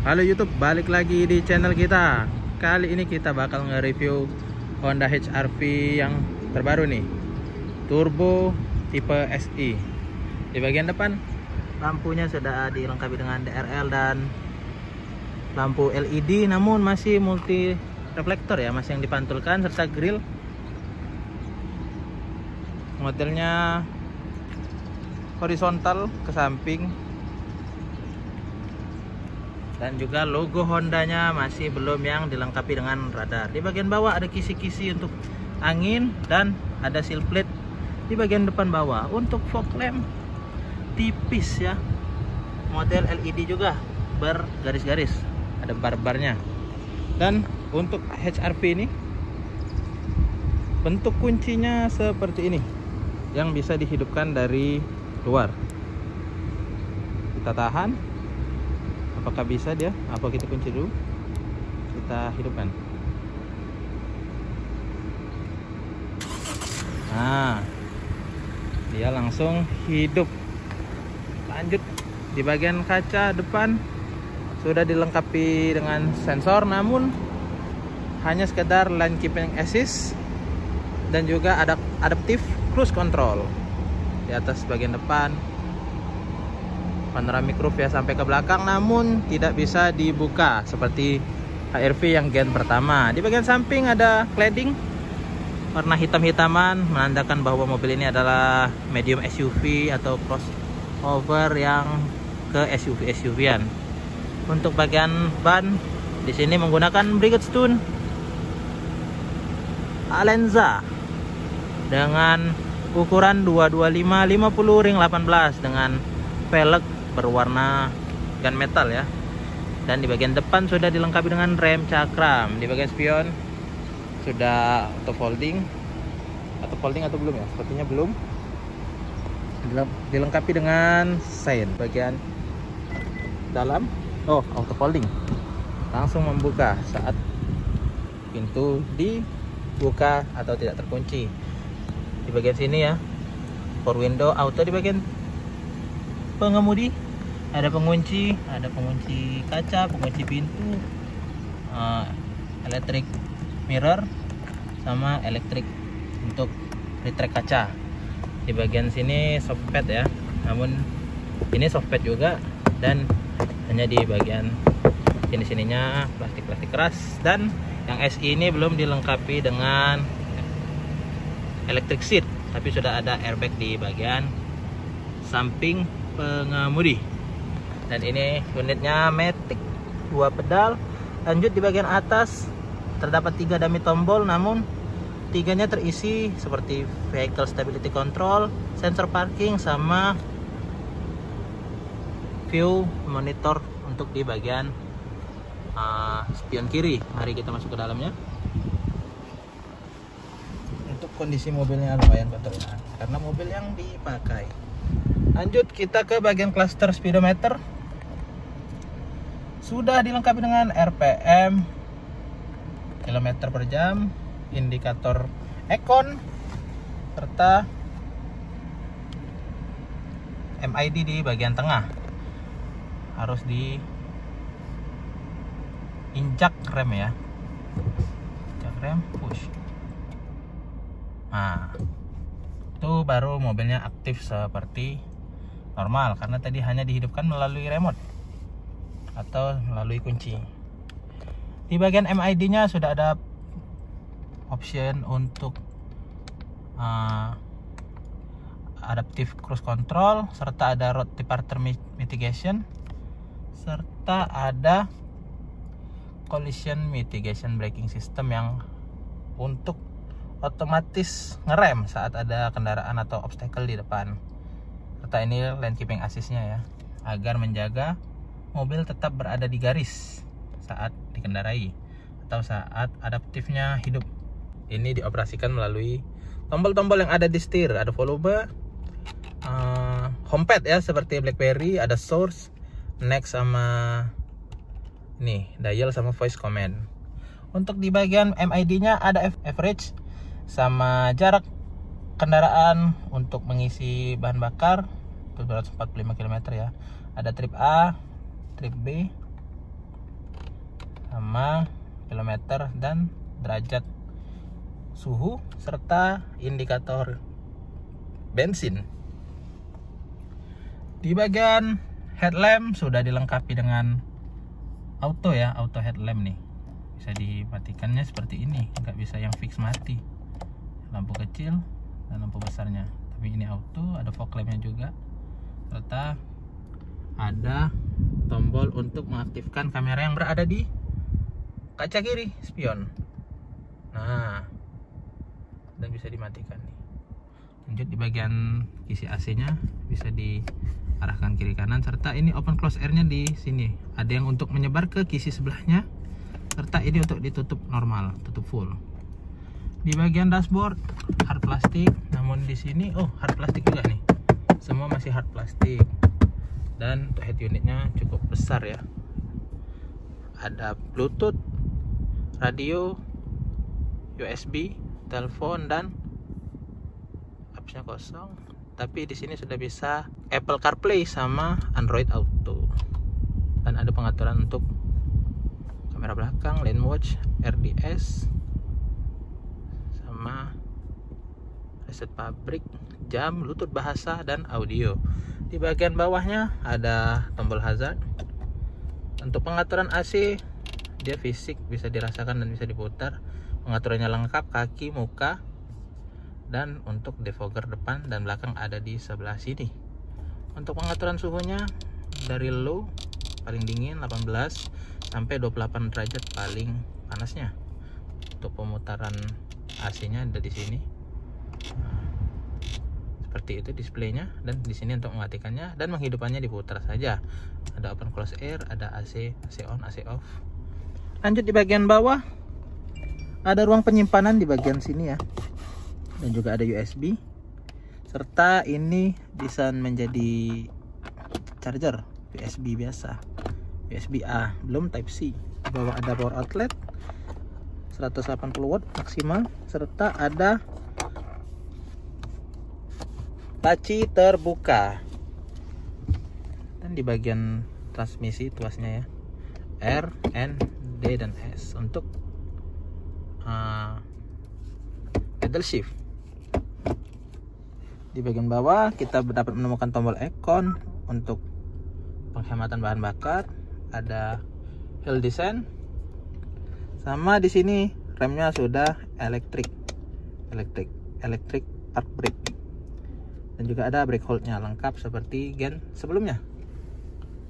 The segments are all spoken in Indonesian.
Halo YouTube, balik lagi di channel kita. Kali ini kita bakal nge-review Honda HR-V yang terbaru nih, Turbo tipe SI. Di bagian depan lampunya sudah dilengkapi dengan DRL dan lampu LED, namun masih multi reflektor ya, masih yang dipantulkan, serta grill. Modelnya horizontal ke samping, dan juga logo Hondanya masih belum yang dilengkapi dengan radar. Di bagian bawah ada kisi-kisi untuk angin dan ada seal plate di bagian depan bawah. Untuk fog lamp tipis ya, model LED juga bergaris-garis, ada bar-barnya. Dan untuk HR-V ini bentuk kuncinya seperti ini, yang bisa dihidupkan dari luar. Kita tahan, apakah bisa dia? Apa kita kunci dulu? Kita hidupkan. Nah, dia langsung hidup. Lanjut, di bagian kaca depan sudah dilengkapi dengan sensor, namun hanya sekedar lane keeping assist dan juga ada adaptive cruise control. Di atas bagian depan panoramic roof ya sampai ke belakang, namun tidak bisa dibuka seperti HR-V yang gen pertama. Di bagian samping ada cladding warna hitam-hitaman, menandakan bahwa mobil ini adalah medium SUV atau crossover yang ke SUV-an. Untuk bagian ban di sini menggunakan Bridgestone Alenza dengan ukuran 225/50 ring 18 dengan velg berwarna gunmetal ya. Dan di bagian depan sudah dilengkapi dengan rem cakram. Di bagian spion sudah auto folding atau belum ya? Sepertinya belum. Dilengkapi dengan sein. Bagian dalam auto folding, langsung membuka saat pintu dibuka atau tidak terkunci. Di bagian sini ya, power window auto. Di bagian pengemudi ada pengunci kaca, pengunci pintu, electric mirror, sama elektrik untuk retract kaca. Di bagian sini softpad ya, namun ini softpad juga, dan hanya di bagian sininya plastik keras. Dan yang SI ini belum dilengkapi dengan electric seat, tapi sudah ada airbag di bagian samping pengemudi. Dan ini unitnya matic 2 pedal. Lanjut, di bagian atas terdapat 3 dummy tombol, namun 3-nya terisi seperti vehicle stability control, sensor parking, sama view monitor untuk di bagian spion kiri. Mari kita masuk ke dalamnya. Untuk kondisi mobilnya lumayan kotor ya, karena mobil yang dipakai. Lanjut kita ke bagian cluster speedometer. Sudah dilengkapi dengan RPM, kilometer per jam, indikator Econ, serta MID di bagian tengah. Harus diinjak rem ya, injak rem, push. Nah, itu baru mobilnya aktif seperti normal, karena tadi hanya dihidupkan melalui remote atau melalui kunci. Di bagian MID-nya sudah ada option untuk adaptive cruise control, serta ada road departure mitigation, serta ada collision mitigation braking system yang untuk otomatis ngerem saat ada kendaraan atau obstacle di depan. Serta ini lane keeping assist-nya ya, agar menjaga mobil tetap berada di garis saat dikendarai atau saat adaptifnya hidup. Ini dioperasikan melalui tombol-tombol yang ada di setir. Ada volume, homepad ya seperti BlackBerry, ada source, next, sama nih dial sama voice command. Untuk di bagian MID-nya ada average sama jarak kendaraan untuk mengisi bahan bakar 245 km ya. Ada trip A, trip B, sama kilometer dan derajat suhu serta indikator bensin. Di bagian headlamp sudah dilengkapi dengan auto ya, auto headlamp nih. Bisa dimatikannya seperti ini, nggak bisa yang fix mati. Lampu kecil dan lampu besarnya. Tapi ini auto, ada fog lampnya juga. Serta ada tombol untuk mengaktifkan kamera yang berada di kaca kiri spion. Nah, dan bisa dimatikan nih. Lanjut di bagian kisi AC-nya bisa diarahkan kiri kanan, serta ini open close air-nya di sini. Ada yang untuk menyebar ke kisi sebelahnya, serta ini untuk ditutup normal, tutup full. Di bagian dashboard hard plastik, namun di sini hard plastik juga nih. Semua masih hard plastik. Dan untuk head unitnya cukup besar ya. Ada Bluetooth, radio, USB, telepon, dan apps-nya kosong. Tapi di sini sudah bisa Apple CarPlay sama Android Auto. Dan ada pengaturan untuk kamera belakang, lane watch, RDS, sama reset pabrik, jam, Bluetooth bahasa, dan audio. Di bagian bawahnya ada tombol hazard. Untuk pengaturan AC, dia fisik, bisa dirasakan dan bisa diputar. Pengaturannya lengkap, kaki, muka, dan untuk defogger depan dan belakang ada di sebelah sini. Untuk pengaturan suhunya dari low paling dingin 18 sampai 28 derajat paling panasnya. Untuk pemutaran AC-nya ada di sini. Seperti itu displaynya, dan di sini untuk mematikannya dan menghidupannya diputar saja. Ada open close air, ada AC on, AC off. Lanjut di bagian bawah ada ruang penyimpanan di bagian sini ya. Dan juga ada USB, serta ini desain menjadi charger USB biasa, USB A, belum Type C. Di bawah ada power outlet 180 watt maksimal, serta ada laci terbuka. Dan di bagian transmisi tuasnya ya, R, N, D, dan S untuk pedal shift. Di bagian bawah kita dapat menemukan tombol icon untuk penghematan bahan bakar, ada hill descent, sama di sini remnya sudah electric park brake, dan juga ada brake hold-nya lengkap seperti gen sebelumnya.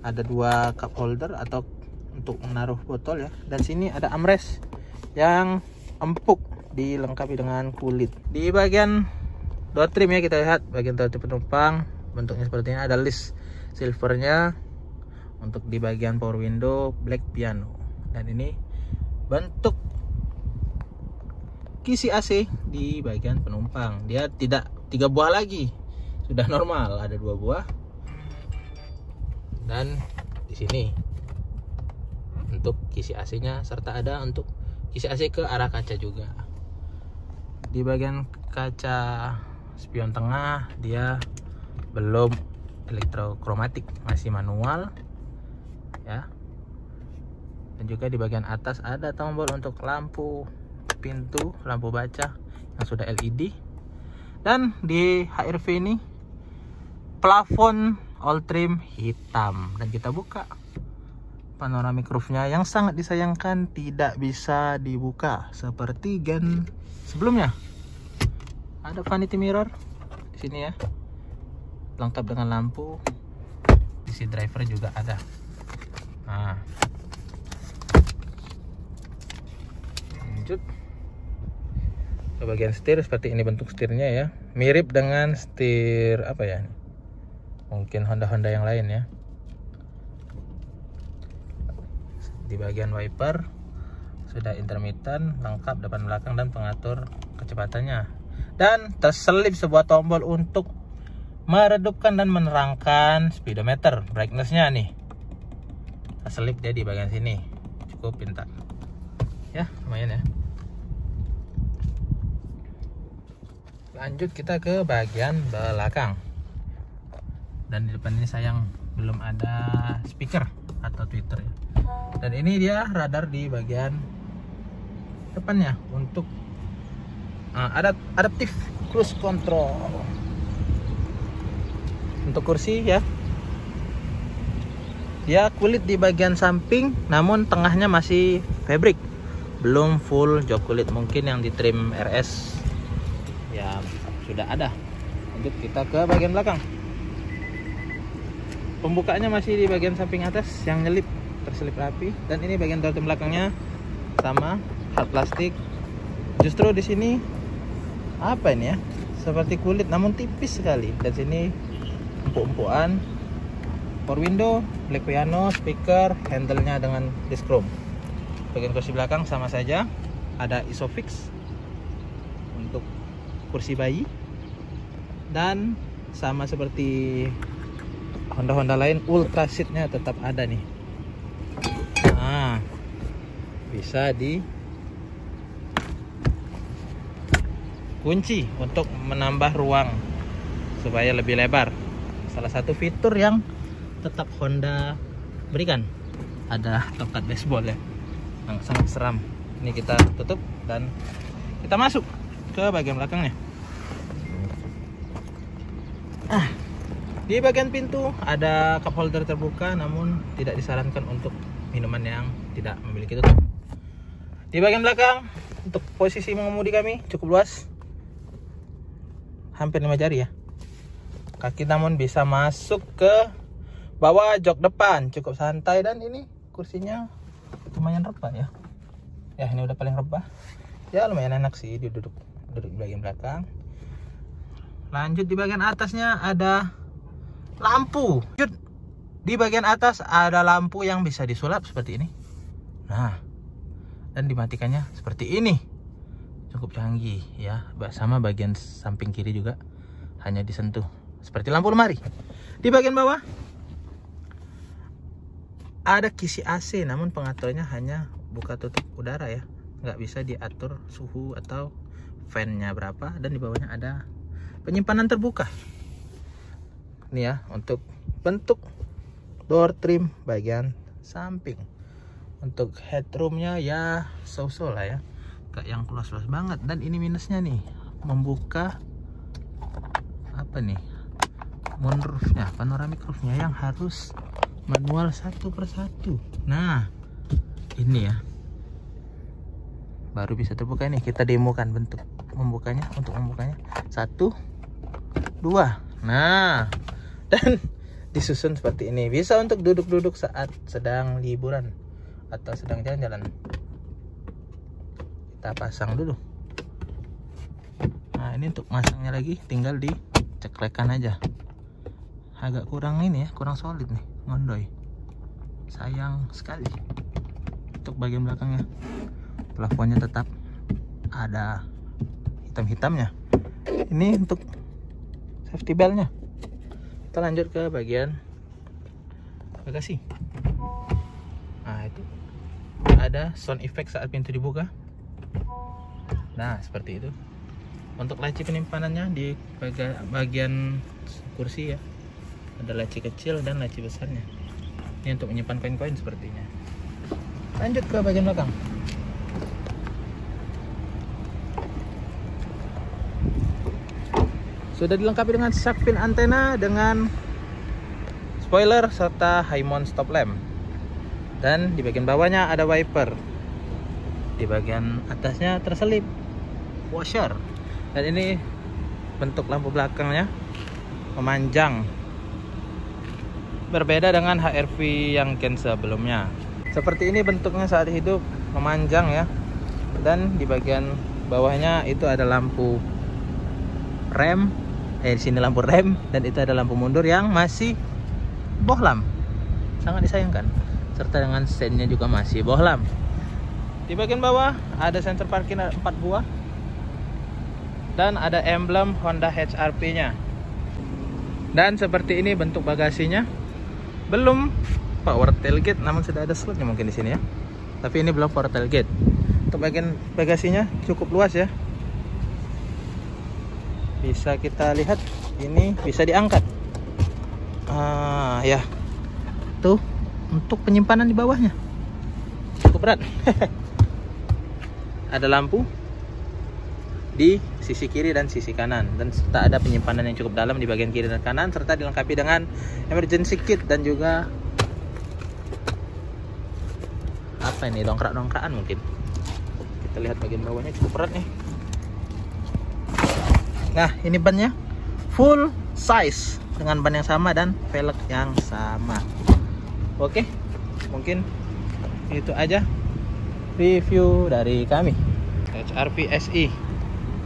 Ada dua cup holder atau untuk menaruh botol ya, dan sini ada armrest yang empuk dilengkapi dengan kulit. Di bagian door trim ya, kita lihat bagian door trim penumpang bentuknya seperti ini. Ada list silvernya. Untuk di bagian power window black piano, dan ini bentuk kisi AC di bagian penumpang. Dia tidak 3 buah lagi, sudah normal, ada 2 buah. Dan di sini untuk kisi AC-nya, serta ada untuk kisi AC ke arah kaca juga. Di bagian kaca spion tengah dia belum elektrokromatik, masih manual ya. Dan juga di bagian atas ada tombol untuk lampu pintu, lampu baca yang sudah LED. Dan di HRV ini plafon all trim hitam, dan kita buka panoramic roof-nya yang sangat disayangkan tidak bisa dibuka seperti gen sebelumnya. Ada vanity mirror di sini ya, lengkap dengan lampu. Isi driver juga ada. Nah, lanjut ke bagian setir. Seperti ini bentuk setirnya ya, mirip dengan setir apa ya, mungkin Honda yang lain ya. Di bagian wiper sudah intermittent, lengkap depan belakang dan pengatur kecepatannya. Dan terselip sebuah tombol untuk meredupkan dan menerangkan speedometer, brightness-nya nih. Terselip dia di bagian sini, cukup pintar ya, lumayan ya. Lanjut kita ke bagian belakang. Dan di depan ini sayang belum ada speaker atau tweeter ya. Dan ini dia radar di bagian depannya untuk adaptif cruise control. Untuk kursi ya, dia kulit di bagian samping, namun tengahnya masih fabric, belum full jok kulit. Mungkin yang di trim RS ya sudah ada. Lanjut kita ke bagian belakang. Pembukaannya masih di bagian samping atas yang terselip rapi, dan ini bagian throttle belakangnya sama hard plastik. Justru di sini apa ini ya, seperti kulit namun tipis sekali. Dan sini empuk-empukan. Power window, black piano, speaker, handle-nya dengan disc chrome. Bagian kursi belakang sama saja, ada isofix untuk kursi bayi, dan sama seperti Honda lain, ultra seat-nya tetap ada nih. Nah, bisa di kunci untuk menambah ruang supaya lebih lebar. Salah satu fitur yang tetap Honda berikan, ada tongkat baseball ya, yang sangat seram. Ini kita tutup dan kita masuk ke bagian belakangnya. Di bagian pintu ada cup holder terbuka, namun tidak disarankan untuk minuman yang tidak memiliki tutup. Di bagian belakang untuk posisi mengemudi kami cukup luas, hampir 5 jari ya. Kaki namun bisa masuk ke bawah jok depan, cukup santai. Dan ini kursinya lumayan rebah ya. Ya ini udah paling rebah. Ya lumayan enak sih duduk di bagian belakang. Lanjut di bagian atasnya ada lampu. Di bagian atas ada lampu yang bisa disulap seperti ini. Nah, dan dimatikannya seperti ini. Cukup canggih ya. Sama bagian samping kiri juga hanya disentuh seperti lampu lemari. Di bagian bawah ada kisi AC, namun pengaturannya hanya buka tutup udara ya. Nggak bisa diatur suhu atau fan-nya berapa. Dan di bawahnya ada penyimpanan terbuka. Ini ya untuk bentuk door trim bagian samping. Untuk headroomnya ya so-so lah ya, gak yang luas-luas banget. Dan ini minusnya nih, membuka apa nih, moonroofnya, panoramic roofnya yang harus manual satu persatu. Nah ini ya, baru bisa terbuka. Ini kita demokan bentuk membukanya. Untuk membukanya 1, 2. Nah, dan disusun seperti ini. Bisa untuk duduk-duduk saat sedang liburan atau sedang jalan-jalan. Kita pasang dulu. Nah ini untuk masangnya lagi tinggal diceklekan aja. Agak kurang ini ya, kurang solid nih, ngondoy. Sayang sekali. Untuk bagian belakangnya, plafonnya tetap ada hitam-hitamnya. Ini untuk safety beltnya. Kita lanjut ke bagian bagasi. Nah itu ada sound effect saat pintu dibuka. Nah seperti itu. Untuk laci penimpanannya di bagian kursi ya, ada laci kecil dan laci besarnya. Ini untuk menyimpan koin-koin sepertinya. Lanjut ke bagian belakang. Sudah dilengkapi dengan shark fin antena dengan spoiler serta high mount stop lamp. Dan di bagian bawahnya ada wiper. Di bagian atasnya terselip washer. Dan ini bentuk lampu belakangnya memanjang. Berbeda dengan HR-V yang gen sebelumnya. Seperti ini bentuknya saat hidup, memanjang ya. Dan di bagian bawahnya itu ada lampu rem. Di sini lampu rem, dan itu ada lampu mundur yang masih bohlam. Sangat disayangkan. Serta dengan sennya juga masih bohlam. Di bagian bawah ada sensor parkir 4 buah. Dan ada emblem Honda HR-V-nya. Dan seperti ini bentuk bagasinya. Belum power tailgate, namun sudah ada slotnya mungkin di sini ya. Tapi ini belum power tailgate. Untuk bagian bagasinya cukup luas ya. Bisa kita lihat, ini bisa diangkat. Ya, tuh untuk penyimpanan di bawahnya. berat. Ada lampu di sisi kiri dan sisi kanan, dan serta ada penyimpanan yang cukup dalam di bagian kiri dan kanan, serta dilengkapi dengan emergency kit dan juga apa ini, dongkrak-dongkrakan mungkin. Kita lihat bagian bawahnya cukup berat nih. Nah, ini bannya full size dengan ban yang sama dan velg yang sama. Oke, mungkin itu aja review dari kami HRV SI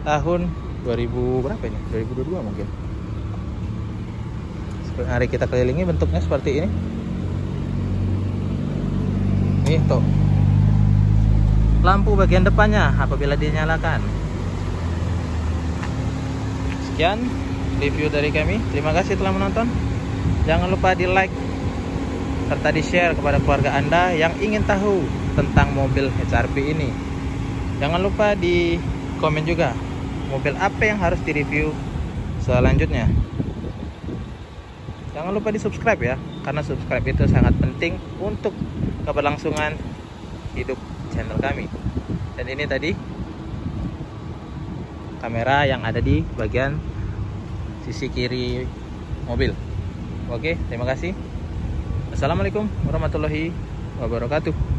tahun 2000 berapa ini? 2022 mungkin. Hari kita kelilingi, bentuknya seperti ini. Nih tuh lampu bagian depannya apabila dinyalakan. Sekian review dari kami. Terima kasih telah menonton. Jangan lupa di like serta di share kepada keluarga Anda yang ingin tahu tentang mobil HRV ini. Jangan lupa di komen juga mobil apa yang harus direview selanjutnya. Jangan lupa di subscribe ya, karena subscribe itu sangat penting untuk keberlangsungan hidup channel kami. Dan ini tadi kamera yang ada di bagian sisi kiri mobil. Oke, terima kasih. Assalamualaikum warahmatullahi wabarakatuh.